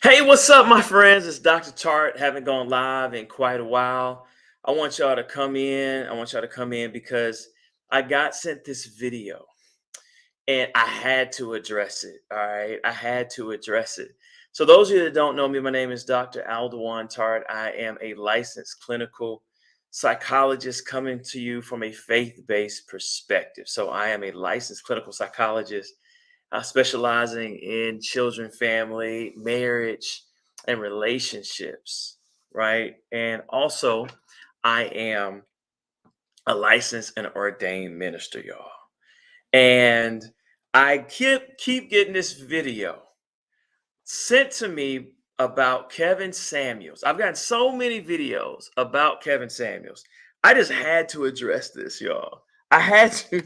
Hey, what's up, my friends? It's Dr. Tartt. Haven't gone live in quite a while. I want y'all to come in. I want y'all to come in because I got sent this video and I had to address it. All right. I had to address it. So, those of you that don't know me, my name is Dr. Aldewan Tartt. I am a licensed clinical psychologist coming to you from a faith based perspective. So, I am a licensed clinical psychologist specializing in children, family, marriage, and relationships, right? And also, I am a licensed and ordained minister, y'all. And I keep getting this video sent to me about Kevin Samuels. I've gotten so many videos about Kevin Samuels. I just had to address this, y'all. I had to.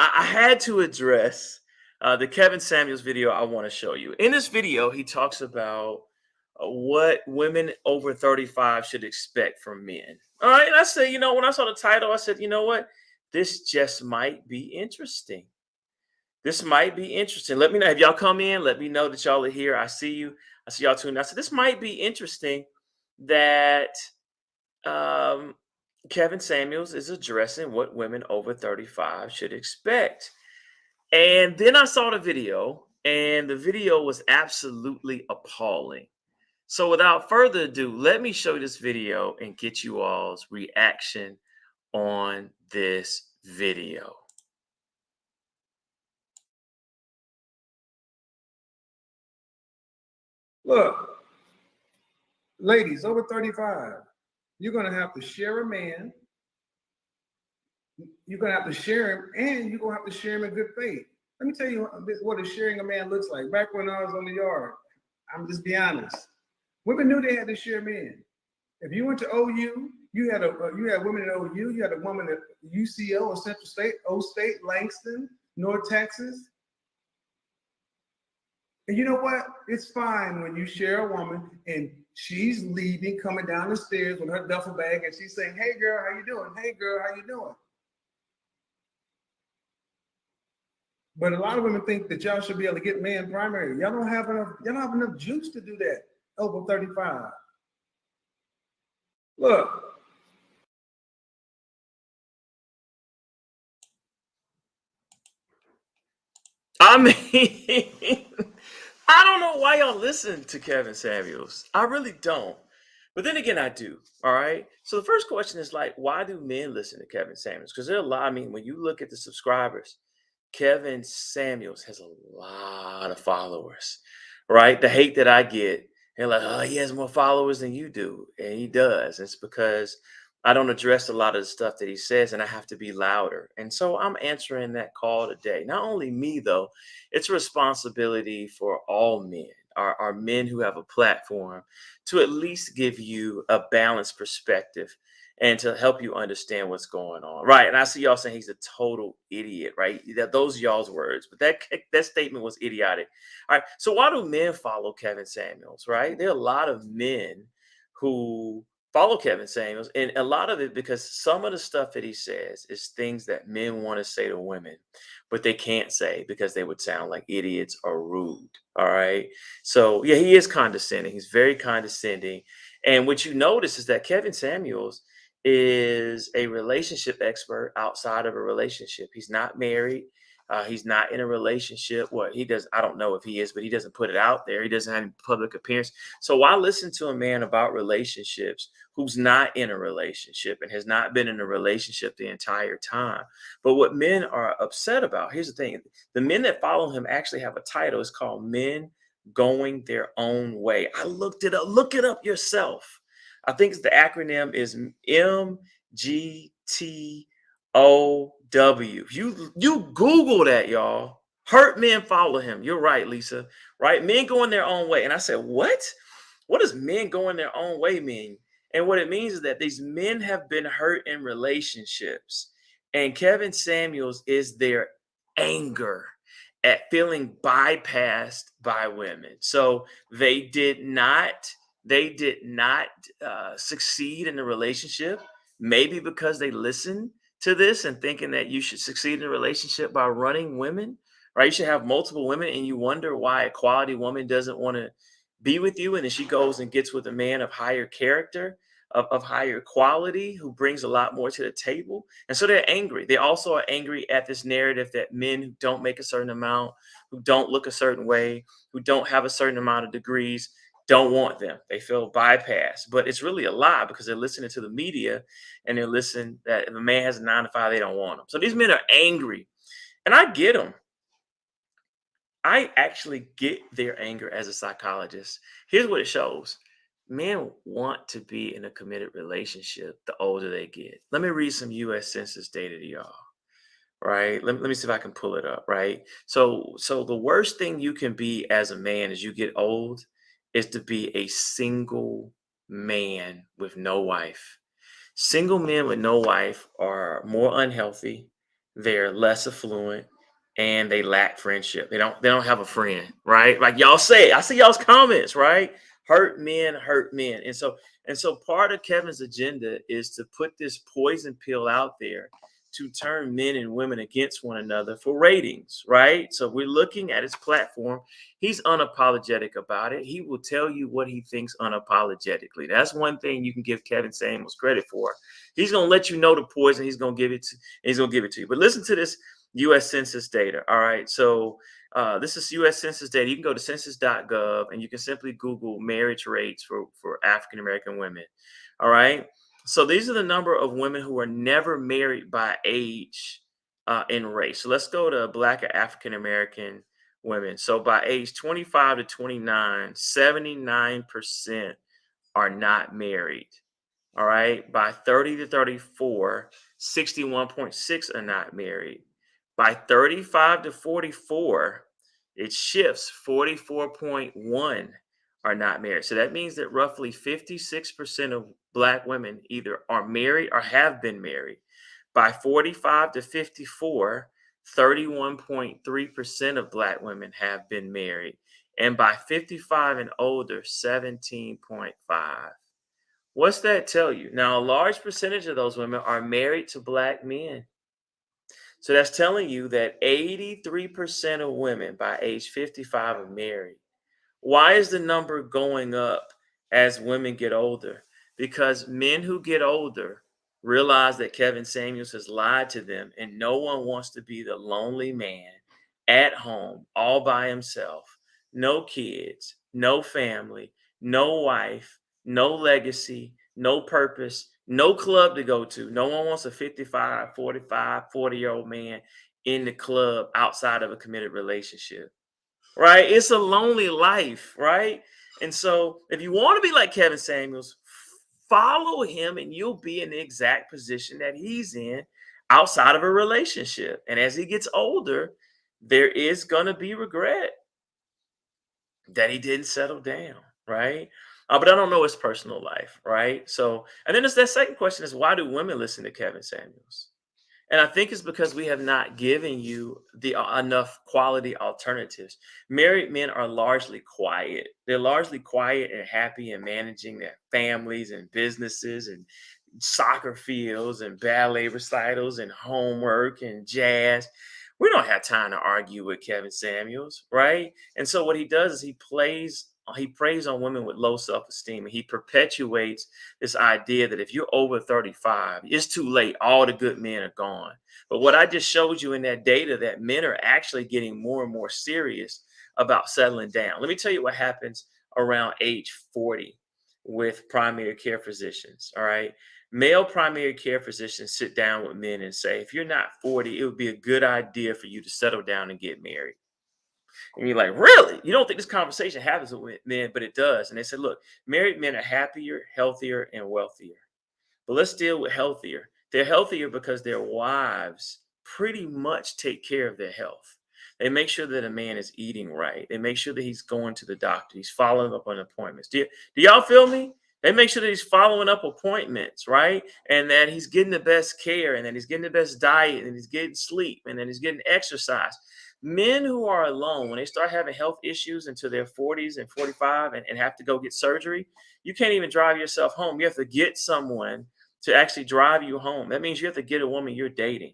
I had to address the Kevin Samuels video I want to show you. In this video, he talks about what women over 35 should expect from men. All right. And I said, when I saw the title, I said, you know what? This just might be interesting. This might be interesting. Let me know if y'all come in. Let me know that y'all are here. I see you. I see y'all tuned in. I said, this might be interesting that um, Kevin Samuels is addressing what women over 35 should expect. And then I saw the video, and the video was absolutely appalling. So, without further ado, let me show you this video and get you all's reaction on this video. Look, ladies over 35, you're going to have to share a man. You're going to have to share him, and you're going to have to share him in good faith. Let me tell you what a sharing a man looks like. Back when I was on the yard, I'm just be honest. Women knew they had to share men. If you went to OU, you had women at OU. You had a woman at UCO or Central State, O State, Langston, North Texas. And you know what? It's fine when you share a woman and she's leaving, coming down the stairs with her duffel bag, and she's saying, "Hey girl, how you doing? Hey girl, how you doing?" But a lot of women think that y'all should be able to get man primary. Y'all don't have enough juice to do that over 35. Look, I mean, I don't know why y'all listen to Kevin Samuels. I really don't. But then again, I do. All right. So the first question is like, why do men listen to Kevin Samuels? Because there are a lot. I mean, when you look at the subscribers, Kevin Samuels has a lot of followers, right? The hate that I get, they're like, oh, he has more followers than you do. And he does. It's because I don't address a lot of the stuff that he says, and I have to be louder. And so I'm answering that call today. Not only me, though, it's a responsibility for all men, our men who have a platform, to at least give you a balanced perspective and to help you understand what's going on. Right. And I see y'all saying he's a total idiot, right? Those are y'all's words, but that statement was idiotic. All right. So why do men follow Kevin Samuels? Right. There are a lot of men who follow Kevin Samuels, and a lot of it because some of the stuff that he says is things that men want to say to women, but they can't say because they would sound like idiots or rude. All right. So yeah, he is condescending. He's very condescending. And what you notice is that Kevin Samuels is a relationship expert outside of a relationship. He's not married. He's not in a relationship. What he does, I don't know if he is, but he doesn't put it out there. He doesn't have any public appearance. So why listen to a man about relationships who's not in a relationship and has not been in a relationship the entire time? But what men are upset about, here's the thing: the men that follow him actually have a title. It's called Men Going Their Own Way. I looked it up. Look it up yourself. I think the acronym is MGTOW. You Google that, y'all. Hurt men follow him. You're right, Lisa. Right? Men going their own way. And I said, what? What does men going their own way mean? And what it means is that these men have been hurt in relationships. And Kevin Samuels is their anger at feeling bypassed by women. So they did not succeed in the relationship, maybe because they listened to this and thinking that you should succeed in a relationship by running women, right? You should have multiple women, and you wonder why a quality woman doesn't want to be with you, and then she goes and gets with a man of higher character, of higher quality, who brings a lot more to the table. And so they're angry. They also are angry at this narrative that men who don't make a certain amount, who don't look a certain way, who don't have a certain amount of degrees, don't want them. They feel bypassed. But it's really a lie, because they're listening to the media, and they're listening that if a man has a 9 to 5, they don't want him. So these men are angry. And I get them. I actually get their anger as a psychologist. Here's what it shows: men want to be in a committed relationship the older they get. Let me read some US Census data to y'all, right? Let me see if I can pull it up, right? So the worst thing you can be as a man as you get old is to be a single man with no wife. Single men with no wife are more unhealthy, they're less affluent, and they lack friendship. They don't have a friend, right? Like y'all say, I see y'all's comments, right? Hurt men. And so part of Kevin's agenda is to put this poison pill out there to turn men and women against one another for ratings, right? So we're looking at his platform. He's unapologetic about it. He will tell you what he thinks unapologetically. That's one thing you can give Kevin Samuels credit for. He's gonna let you know the poison. He's gonna give it to you. But listen to this U.S. Census data. All right, so this is U.S. Census data. You can go to census.gov and you can simply Google marriage rates for African American women. All right, so these are the number of women who are never married by age in race. So let's go to Black or African American women. So by age 25 to 29, 79% are not married. All right. By 30 to 34, 61.6 are not married. By 35 to 44, it shifts, 44.1 are not married. So that means that roughly 56% of Black women either are married or have been married. By 45 to 54, 31.3% of Black women have been married. And by 55 and older, 17.5. What's that tell you? Now, a large percentage of those women are married to Black men. So that's telling you that 83% of women by age 55 are married. Why is the number going up as women get older? Because men who get older realize that Kevin Samuels has lied to them, and no one wants to be the lonely man at home all by himself, no kids, no family, no wife, no legacy, no purpose, no club to go to. No one wants a 55, 45, 40-year-old man in the club outside of a committed relationship, right? It's a lonely life, right? And so if you want to be like Kevin Samuels, follow him and you'll be in the exact position that he's in outside of a relationship. And as he gets older, there is going to be regret that he didn't settle down, right? But I don't know his personal life, right? So, and then there's that second question is, why do women listen to Kevin Samuels? And I think it's because we have not given you the enough quality alternatives. Married men are largely quiet. They're largely quiet and happy and managing their families and businesses and soccer fields and ballet recitals and homework and jazz. We don't have time to argue with Kevin Samuels, right? And so what he does is he preys on women with low self-esteem, and he perpetuates this idea that if you're over 35, it's too late. All the good men are gone. But what I just showed you in that data, that men are actually getting more and more serious about settling down. Let me tell you what happens around age 40 with primary care physicians. All right. Male primary care physicians sit down with men and say, if you're not 40, it would be a good idea for you to settle down and get married. And you're like, really? You don't think this conversation happens with men, but it does. And they said, look, married men are happier, healthier, and wealthier. But let's deal with healthier. They're healthier because their wives pretty much take care of their health. They make sure that a man is eating right. They make sure that he's going to the doctor. He's following up on appointments. Do y'all feel me? They make sure that he's following up appointments, right? And that he's getting the best care, and that he's getting the best diet, and he's getting sleep, and then he's getting exercise. Men who are alone, when they start having health issues into their 40s and 45 and have to go get surgery, you can't even drive yourself home. You have to get someone to actually drive you home. That means you have to get a woman you're dating.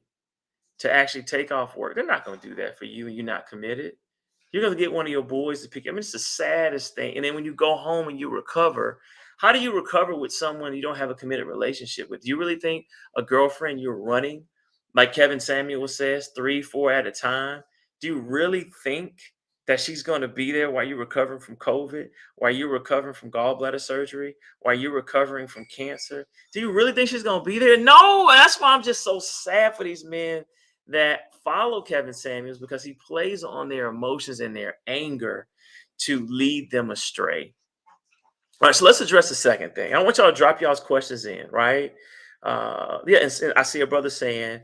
to actually take off work. They're not going to do that for you and you're not committed. You're going to get one of your boys to pick you. I mean, it's the saddest thing. And then when you go home and you recover, how do you recover with someone you don't have a committed relationship with? Do you really think a girlfriend you're running, like Kevin Samuel says, three, four at a time? Do you really think that she's going to be there while you're recovering from COVID, while you're recovering from gallbladder surgery, while you're recovering from cancer? Do you really think she's going to be there? No. And that's why I'm just so sad for these men that follow Kevin Samuels, because he plays on their emotions and their anger to lead them astray. All right, so let's address the second thing. I want y'all to drop y'all's questions in, right? Yeah, and I see a brother saying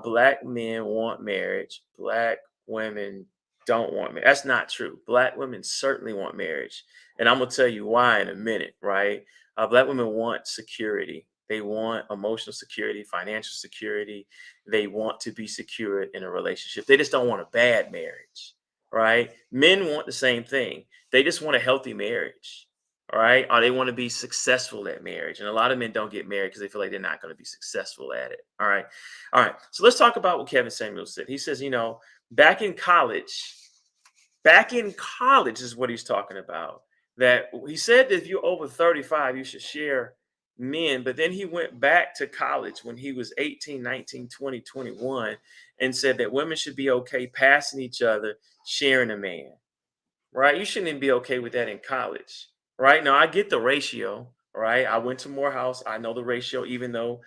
black men want marriage, black women don't want marriage. That's not true. Black women certainly want marriage, and I'm gonna tell you why in a minute, right? Black women want security. They want emotional security, financial security. They want to be secure in a relationship. They just don't want a bad marriage, right? Men want the same thing. They just want a healthy marriage, all right? Or they want to be successful at marriage. And a lot of men don't get married because they feel like they're not going to be successful at it. All right. All right. So let's talk about what Kevin Samuels said. He says, back in college, is what he's talking about. That he said that if you're over 35, you should share men. But then he went back to college when he was 18, 19, 20, 21, and said that women should be okay passing each other, sharing a man, right? You shouldn't even be okay with that in college, right? Now, I get the ratio, right? I went to Morehouse. I know the ratio, even though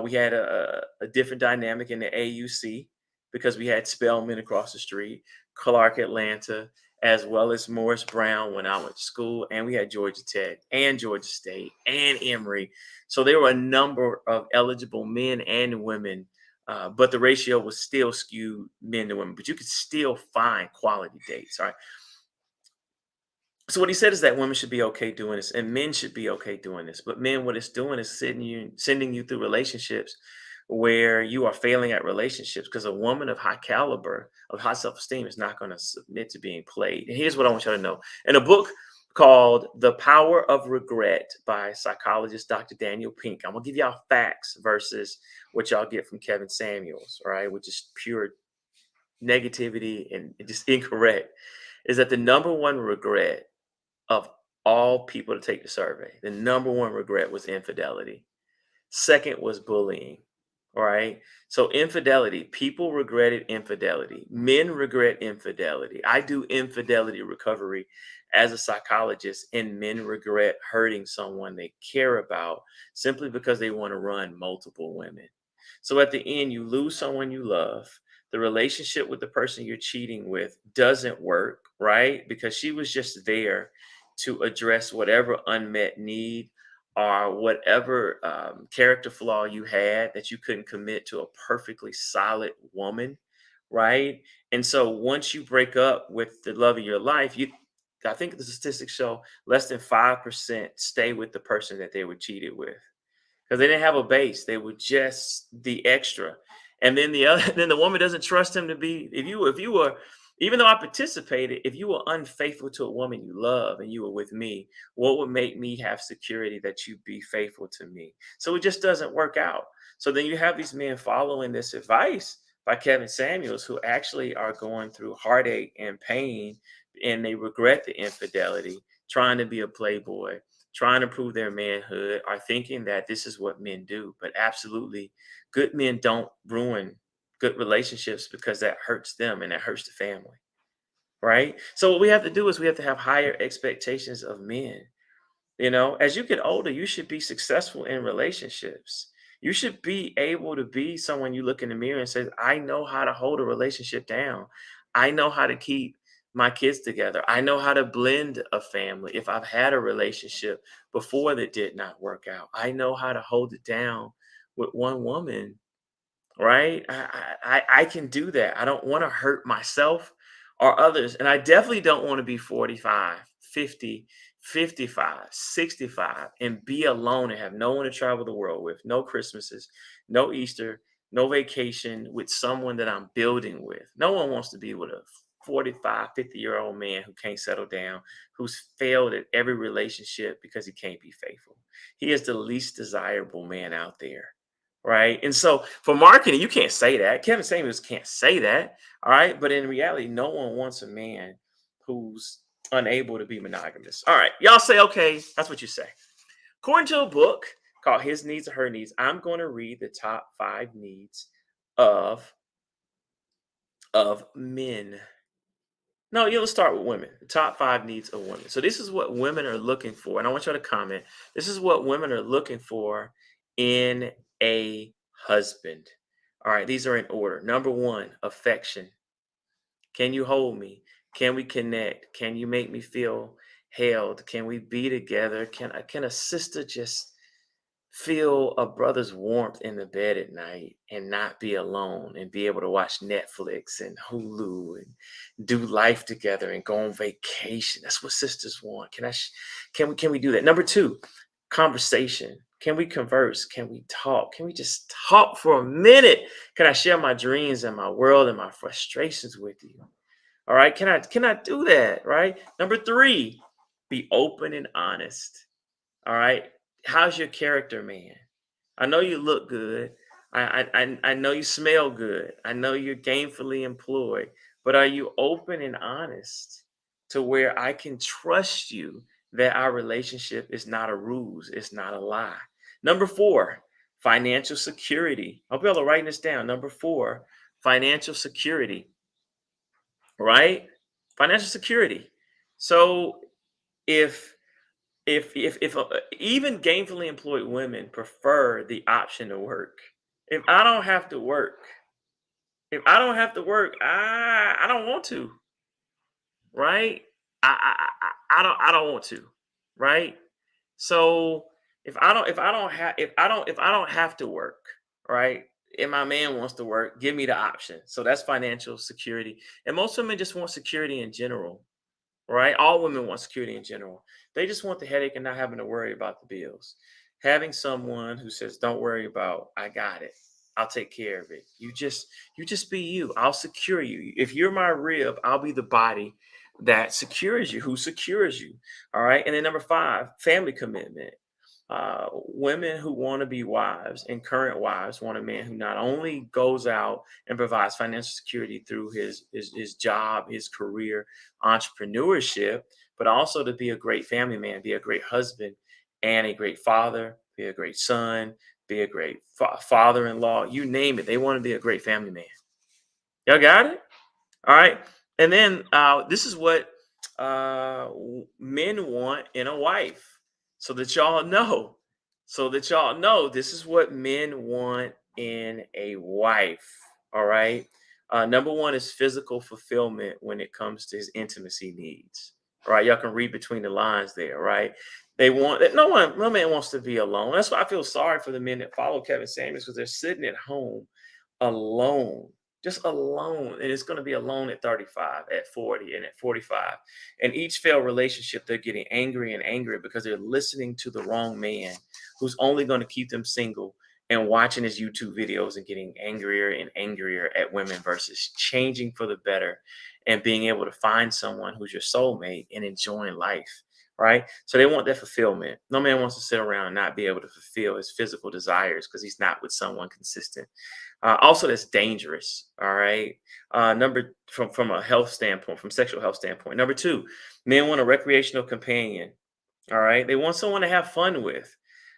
we had a different dynamic in the AUC because we had Spelman across the street, Clark, Atlanta, as well as Morris Brown when I went to school. And we had Georgia Tech and Georgia State and Emory. So there were a number of eligible men and women, but the ratio was still skewed men to women. But you could still find quality dates, right? So what he said is that women should be okay doing this and men should be okay doing this. But men, what it's doing is sending you through relationships where you are failing at relationships because a woman of high caliber, of high self-esteem is not going to submit to being played. And here's what I want you to know. In a book called The Power of Regret by psychologist Dr. Daniel Pink, I'm going to give y'all facts versus what y'all get from Kevin Samuels, all right, which is pure negativity and just incorrect, is that the number one regret of all people to take the survey, the number one regret was infidelity. Second was bullying. All right. So infidelity, people regretted infidelity. Men regret infidelity. I do infidelity recovery as a psychologist, and men regret hurting someone they care about simply because they want to run multiple women. So at the end, you lose someone you love. The relationship with the person you're cheating with doesn't work, right? Because she was just there to address whatever unmet need or whatever character flaw you had that you couldn't commit to a perfectly solid woman, right? And so once you break up with the love of your life, I think the statistics show less than 5% stay with the person that they were cheated with because they didn't have a base. They were just the extra. And then the other, then the woman doesn't trust him to be. If you were, even though I participated, if you were unfaithful to a woman you love and you were with me, what would make me have security that you'd be faithful to me? So it just doesn't work out. So then you have these men following this advice by Kevin Samuels who actually are going through heartache and pain, and they regret the infidelity, trying to be a playboy, trying to prove their manhood, are thinking that this is what men do. But absolutely, good men don't ruin good relationships because that hurts them and that hurts the family. Right. So, what we have to do is we have to have higher expectations of men. As you get older, you should be successful in relationships. You should be able to be someone you look in the mirror and say, I know how to hold a relationship down. I know how to keep my kids together. I know how to blend a family. If I've had a relationship before that did not work out, I know how to hold it down with one woman, right? I can do that. I don't want to hurt myself or others. And I definitely don't want to be 45, 50, 55, 65 and be alone and have no one to travel the world with, no Christmases, no Easter, no vacation with someone that I'm building with. No one wants to be with a 45, 50-year-old man who can't settle down, who's failed at every relationship because he can't be faithful. He is the least desirable man out there, right? And so for marketing, you can't say that. Kevin Samuels can't say that, all right? But in reality, no one wants a man who's unable to be monogamous. All right, y'all say, okay, that's what you say. According to a book called His Needs or Her Needs, I'm going to read the top 5 needs of men. No, you'll start with women. The top 5 needs of women. So this is what women are looking for, and I want you to comment. This is what women are looking for in a husband. All right, these are in order. Number one, affection. Can you hold me? Can we connect? Can you make me feel held? Can we be together? Can a sister just feel a brother's warmth in the bed at night and not be alone and be able to watch Netflix and Hulu and do life together and go on vacation? That's what sisters want. Can we do that? Number two, conversation. Can we converse? Can we talk? Can we just talk for a minute? Can I share my dreams and my world and my frustrations with you? All right. Can I do that? Right. Number three, be open and honest. All right. How's your character, man? I know you look good. I know you smell good. I know you're gainfully employed, but are you open and honest to where I can trust you that our relationship is not a ruse, it's not a lie? Number four, financial security. I hope y'all are writing this down. Number four, financial security, right? Financial security. So if if even gainfully employed women prefer the option to work. If I don't have to work, if I don't have to work, I don't want to, right? I don't want to, right? So if I don't have to work, right? And my man wants to work, give me the option. So that's financial security. And most women just want security in general, right? All women want security in general. They just want the headache and not having to worry about the bills. Having someone who says, "Don't worry about, I got it. I'll take care of it. You just be you. I'll secure you. If you're my rib, I'll be the body that secures you, who secures you." All right. And then number five, family commitment. Women who want to be wives and current wives want a man who not only goes out and provides financial security through his job, his career, entrepreneurship, but also to be a great family man, be a great husband and a great father, be a great son, be a great father-in-law, you name it. They want to be a great family man. Y'all got it? All right. And then this is what men want in a wife. So that y'all know. So that y'all know this is what men want in a wife. All right. Number one is physical fulfillment when it comes to his intimacy needs. All right. Y'all can read between the lines there. Right. They want that. No man wants to be alone. That's why I feel sorry for the men that follow Kevin Samuels, because they're sitting at home alone, just alone. And it's going to be alone at 35, at 40, and at 45. And each failed relationship, they're getting angry and angry because they're listening to the wrong man who's only going to keep them single and watching his YouTube videos and getting angrier and angrier at women versus changing for the better and being able to find someone who's your soulmate and enjoying life. Right. So they want that fulfillment. No man wants to sit around and not be able to fulfill his physical desires because he's not with someone consistent. Also, that's dangerous. All right. Number from a health standpoint, from sexual health standpoint. Number two, men want a recreational companion. All right. They want someone to have fun with.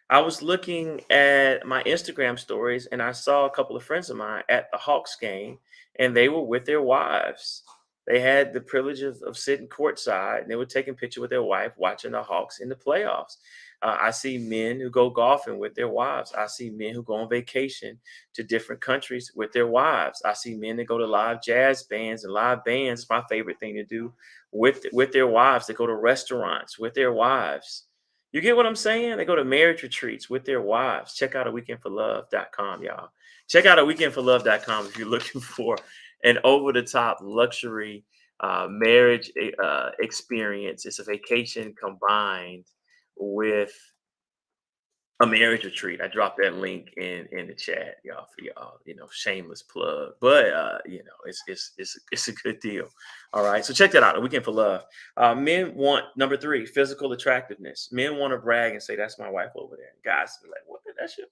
I was looking at my Instagram stories and I saw a couple of friends of mine at the Hawks game and they were with their wives. They had the privilege of sitting courtside and they were taking picture with their wife watching the Hawks in the playoffs. I see men who go golfing with their wives. I see men who go on vacation to different countries with their wives. I see men that go to live jazz bands and live bands. It's my favorite thing to do with their wives. They go to restaurants with their wives. You get what I'm saying? They go to marriage retreats with their wives. Check out a weekendforlove.com, y'all. Check out a weekendforlove.com if you're looking for an over the top luxury marriage experience. It's a vacation combined with a marriage retreat. I dropped that link in the chat, y'all, for y'all, shameless plug. But it's a good deal. All right. So check that out. A weekend for love. Men want number three, physical attractiveness. Men want to brag and say, that's my wife over there. Guys be like, what? That's your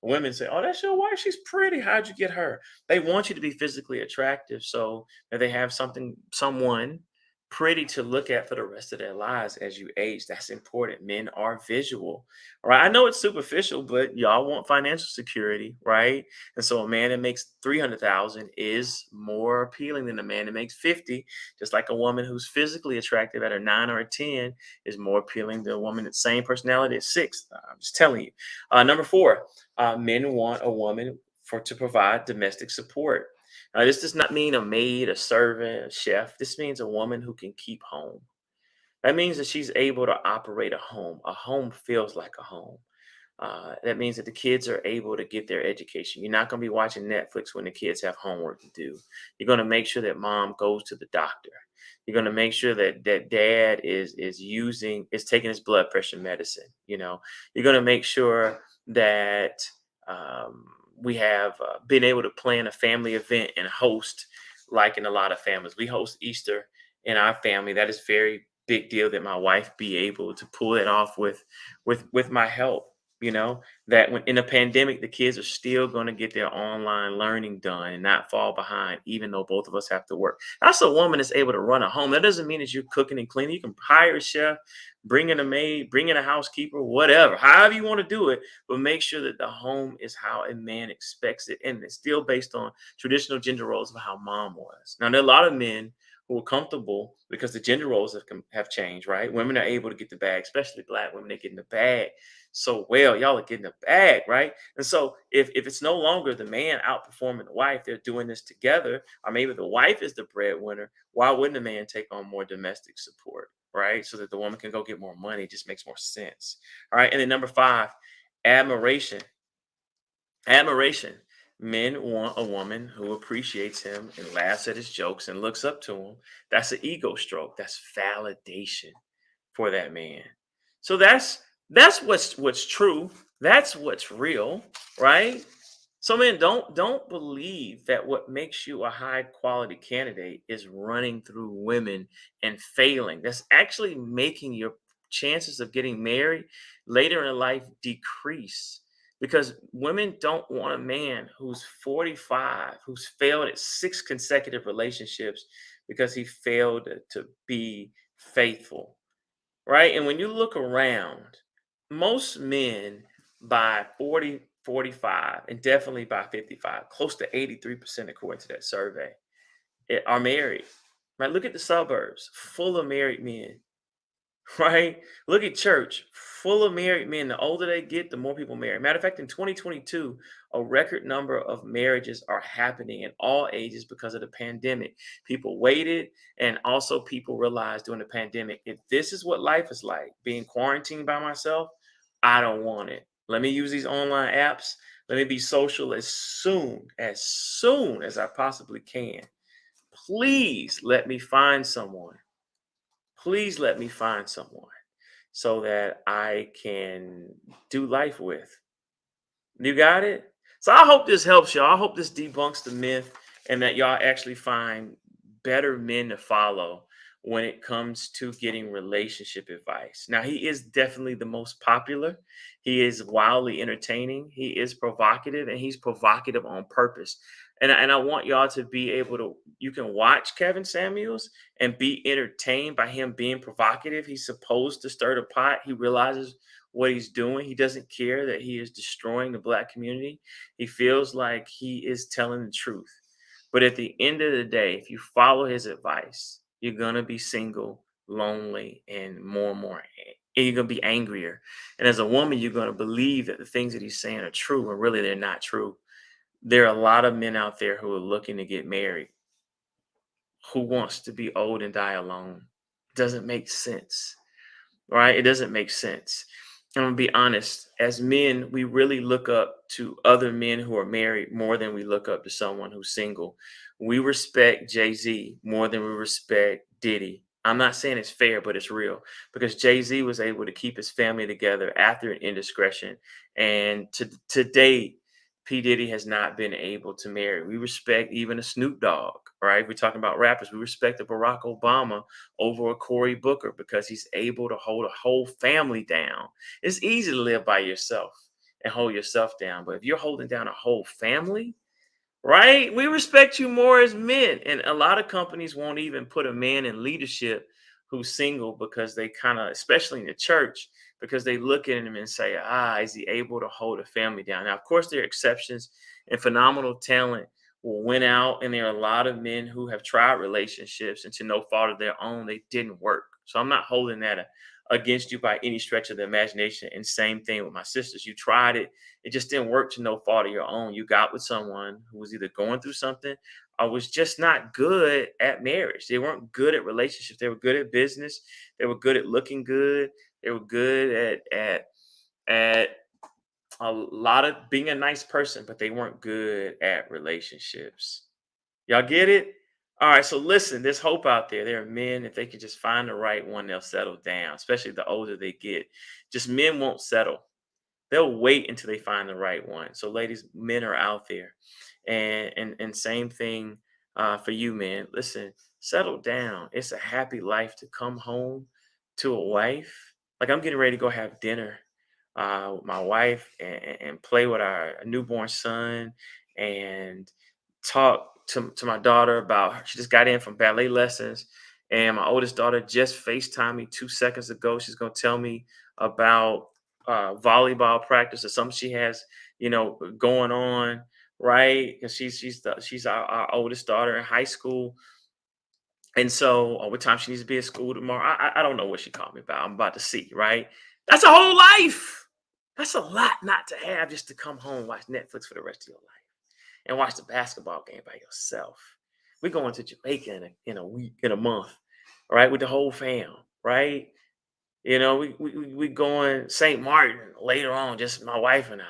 Women say, "Oh, that's your wife. She's pretty. How'd you get her?" They want you to be physically attractive so that they have someone pretty to look at for the rest of their lives as you age. That's important. Men are visual. All right. I know it's superficial, but y'all want financial security, right? And so a man that makes 300,000 is more appealing than a man that makes 50, just like a woman who's physically attractive at a 9 or a 10 is more appealing than a woman that's same personality at 6. I'm just telling you. Number 4, men want a woman to provide domestic support. This does not mean a maid, a servant, a chef. This means a woman who can keep home. That means that she's able to operate a home. A home feels like a home. That means that the kids are able to get their education. You're not going to be watching Netflix when the kids have homework to do. You're going to make sure that mom goes to the doctor. You're going to make sure that dad is taking his blood pressure medicine. You're going to make sure that um, we have been able to plan a family event and host, like in a lot of families. We host Easter in our family. That is very big deal that my wife be able to pull it off with my help. That when in a pandemic, the kids are still going to get their online learning done and not fall behind, even though both of us have to work. That's a woman that's able to run a home. That doesn't mean that you're cooking and cleaning. You can hire a chef, bring in a maid, bring in a housekeeper, whatever, however you want to do it, but make sure that the home is how a man expects it. And it's still based on traditional gender roles of how mom was. Now, there are a lot of men who are comfortable because the gender roles have changed, right? Women are able to get the bag, especially black women, they get in the bag so well. Y'all are getting the bag, right? And so if it's no longer the man outperforming the wife, they're doing this together, or maybe the wife is the breadwinner, why wouldn't the man take on more domestic support, right? So that the woman can go get more money. It just makes more sense. All right. And then number 5, admiration. Admiration. Men want a woman who appreciates him and laughs at his jokes and looks up to him. That's an ego stroke. That's validation for that man. So that's what's true. That's what's real, right? So man, don't believe that what makes you a high quality candidate is running through women and failing. That's actually making your chances of getting married later in life decrease because women don't want a man who's 45, who's failed at 6 consecutive relationships because he failed to be faithful, right? And when you look around, most men by 40, 45, and definitely by 55, close to 83% according to that survey, are married. Right? Look at the suburbs, full of married men. Right? Look at church, full of married men. The older they get, the more people marry. Matter of fact, in 2022, a record number of marriages are happening in all ages because of the pandemic. People waited, and also people realized during the pandemic, if this is what life is like, being quarantined by myself, I don't want it. Let me use these online apps. Let me be social as soon as I possibly can. Please let me find someone. Please let me find someone so that I can do life with. You got it? So I hope this helps y'all. I hope this debunks the myth and that y'all actually find better men to follow when it comes to getting relationship advice. Now, he is definitely the most popular. He is wildly entertaining. He is provocative, and he's provocative on purpose. And I want y'all to be able to, you can watch Kevin Samuels and be entertained by him being provocative. He's supposed to stir the pot. He realizes what he's doing. He doesn't care that he is destroying the black community. He feels like he is telling the truth. But at the end of the day, if you follow his advice, you're going to be single, lonely, and more. And you're going to be angrier. And as a woman, you're going to believe that the things that he's saying are true, and really they're not true. There are a lot of men out there who are looking to get married. Who wants to be old and die alone? Doesn't make sense, right? It doesn't make sense. I'm gonna be honest. As men, we really look up to other men who are married more than we look up to someone who's single. We respect Jay Z more than we respect Diddy. I'm not saying it's fair, but it's real because Jay Z was able to keep his family together after an indiscretion, and to date, P Diddy has not been able to marry. We respect even a Snoop Dogg, right? We're talking about rappers. We respect a Barack Obama over a Cory Booker because he's able to hold a whole family down. It's easy to live by yourself. and hold yourself down. But if you're holding down a whole family, right? We respect you more as men. And a lot of companies won't even put a man in leadership who's single because they kind of, especially in the church, because they look at him and say, is he able to hold a family down? Now, of course, there are exceptions, and phenomenal talent will win out. And there are a lot of men who have tried relationships, and to no fault of their own, they didn't work. So I'm not holding that against you by any stretch of the imagination. And same thing with my sisters. You tried it, it just didn't work to no fault of your own. You got with someone who was either going through something or was just not good at marriage. They weren't good at relationships. They were good at business. They were good at looking good. They were good at a lot of being a nice person, but they weren't good at relationships. Y'all get it? All right, so listen, there's hope out there. There are men, if they can just find the right one, they'll settle down, especially the older they get. Just men won't settle. They'll wait until they find the right one. So, ladies, men are out there, and same thing for you, man. Listen, settle down. It's a happy life to come home to a wife. Like I'm getting ready to go have dinner with my wife and play with our newborn son and talk to my daughter about she just got in from ballet lessons. And my oldest daughter just FaceTimed me 2 seconds ago. She's gonna tell me about volleyball practice or something she has, going on, right? Because she's our oldest daughter in high school, and so what time she needs to be at school tomorrow. I don't know what she called me about. I'm about to see, right? That's a whole life. That's a lot not to have just to come home, watch Netflix for the rest of your life, and watch the basketball game by yourself. We're going to Jamaica in a week, in a month, right? With the whole fam, right? We going St. Martin later on, just my wife and I,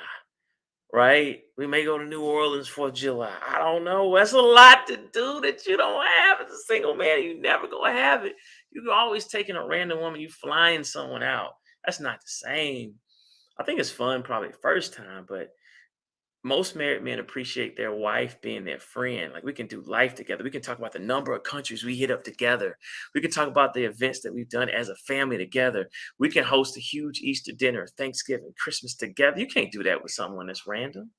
right? We may go to New Orleans for July. I don't know. That's a lot to do that you don't have as a single man. You never gonna have it. You always taking a random woman, you flying someone out. That's not the same. I think it's fun probably the first time, but most married men appreciate their wife being their friend. Like we can do life together. We can talk about the number of countries we hit up together. We can talk about the events that we've done as a family together. We can host a huge Easter dinner, Thanksgiving, Christmas together. You can't do that with someone that's random.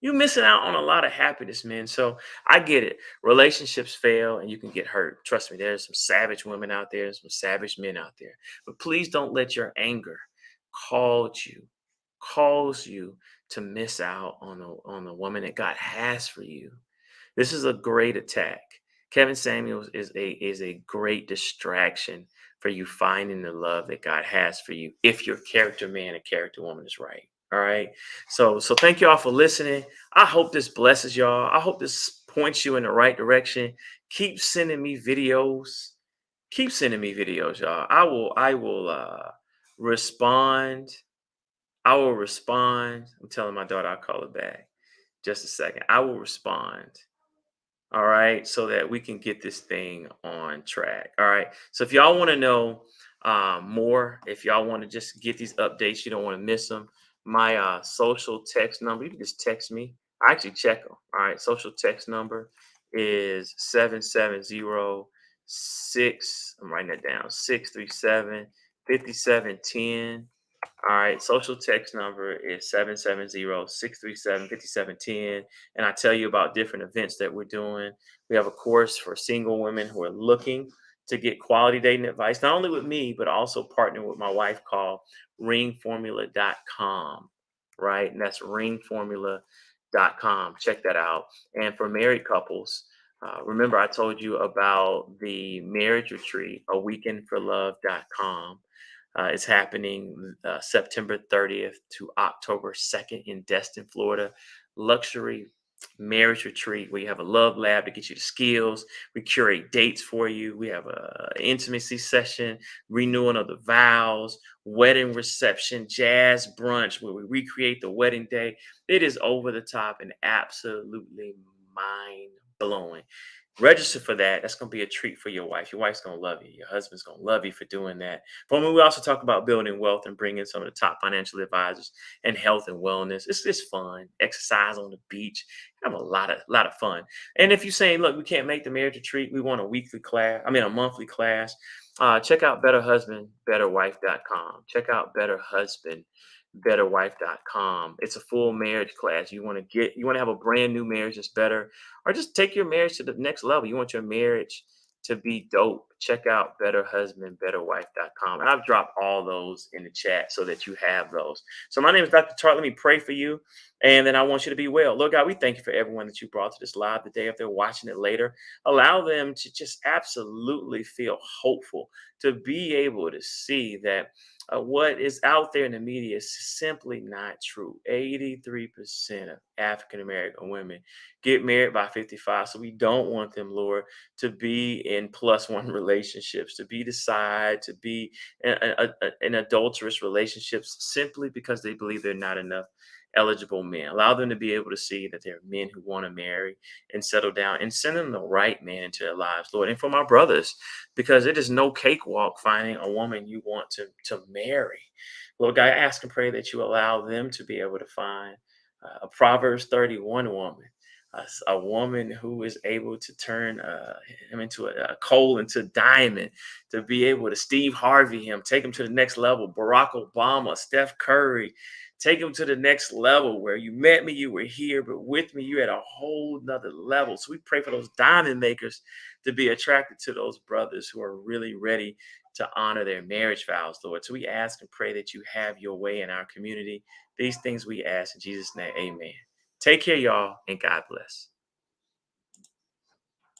You're missing out on a lot of happiness, man. So I get it. Relationships fail and you can get hurt. Trust me, there's some savage women out there, some savage men out there. But please don't let your anger cause you, cause you to miss out on the woman that God has for you. This is a great attack. Kevin Samuels is a great distraction for you finding the love that God has for you if your character man and character woman is right. All right. So thank y'all for listening. I hope this blesses y'all. I hope this points you in the right direction. Keep sending me videos. Keep sending me videos, y'all. I will respond. I will respond. I'm telling my daughter I'll call her back. Just a second. I will respond. All right, so that we can get this thing on track. All right, so if y'all want to know more, if y'all want to just get these updates, you don't want to miss them. My social text number, you can just text me. I actually check them. All right, social text number is 770-6. I'm writing that down, 637-5710. All right, social text number is 770-637-5710. And I tell you about different events that we're doing. We have a course for single women who are looking to get quality dating advice, not only with me, but also partnering with my wife called ringformula.com. Right? And that's ringformula.com. Check that out. And for married couples, remember I told you about the marriage retreat, a weekendforlove.com. It's happening September 30th to October 2nd in Destin, Florida. Luxury marriage retreat where you have a love lab to get you the skills. We curate dates for you. We have a intimacy session, renewing of the vows, wedding reception, jazz brunch where we recreate the wedding day. It is over the top and absolutely mind blowing. Register for that. That's going to be a treat for your wife. Your wife's going to love you. Your husband's going to love you for doing that. But we also talk about building wealth and bringing some of the top financial advisors and health and wellness. It's just fun. Exercise on the beach. Have a lot of fun. And if you're saying, look, we can't make the marriage retreat, we want a weekly class, a monthly class, check out betterhusbandbetterwife.com. Check out betterwife.com. It's a full marriage class. You want to have a brand new marriage that's better, or just take your marriage to the next level. You want your marriage to be dope. Check out Better Husband, betterwife.com. And I've dropped all those in the chat so that you have those. So my name is Dr. Tartt. Let me pray for you. And then I want you to be well. Lord God, we thank you for everyone that you brought to this live today. If they're watching it later, allow them to just absolutely feel hopeful, to be able to see that what is out there in the media is simply not true. 83% of African American women get married by 55. So we don't want them, Lord, to be in plus one relationships, to be decide, to be in adulterous relationships simply because they believe they're not enough eligible men. Allow them to be able to see that there are men who want to marry and settle down, and send them the right man into their lives, Lord. And for my brothers, because it is no cakewalk finding a woman you want to marry. Lord God, I ask and pray that you allow them to be able to find a Proverbs 31 woman, a woman who is able to turn him into a coal into diamond, to be able to Steve Harvey him, take him to the next level. Barack Obama, Steph Curry, take him to the next level where you met me, you were here, but with me, you had a whole nother level. So we pray for those diamond makers to be attracted to those brothers who are really ready to honor their marriage vows, Lord. So we ask and pray that you have your way in our community. These things we ask in Jesus' name, amen. Take care, y'all, and God bless.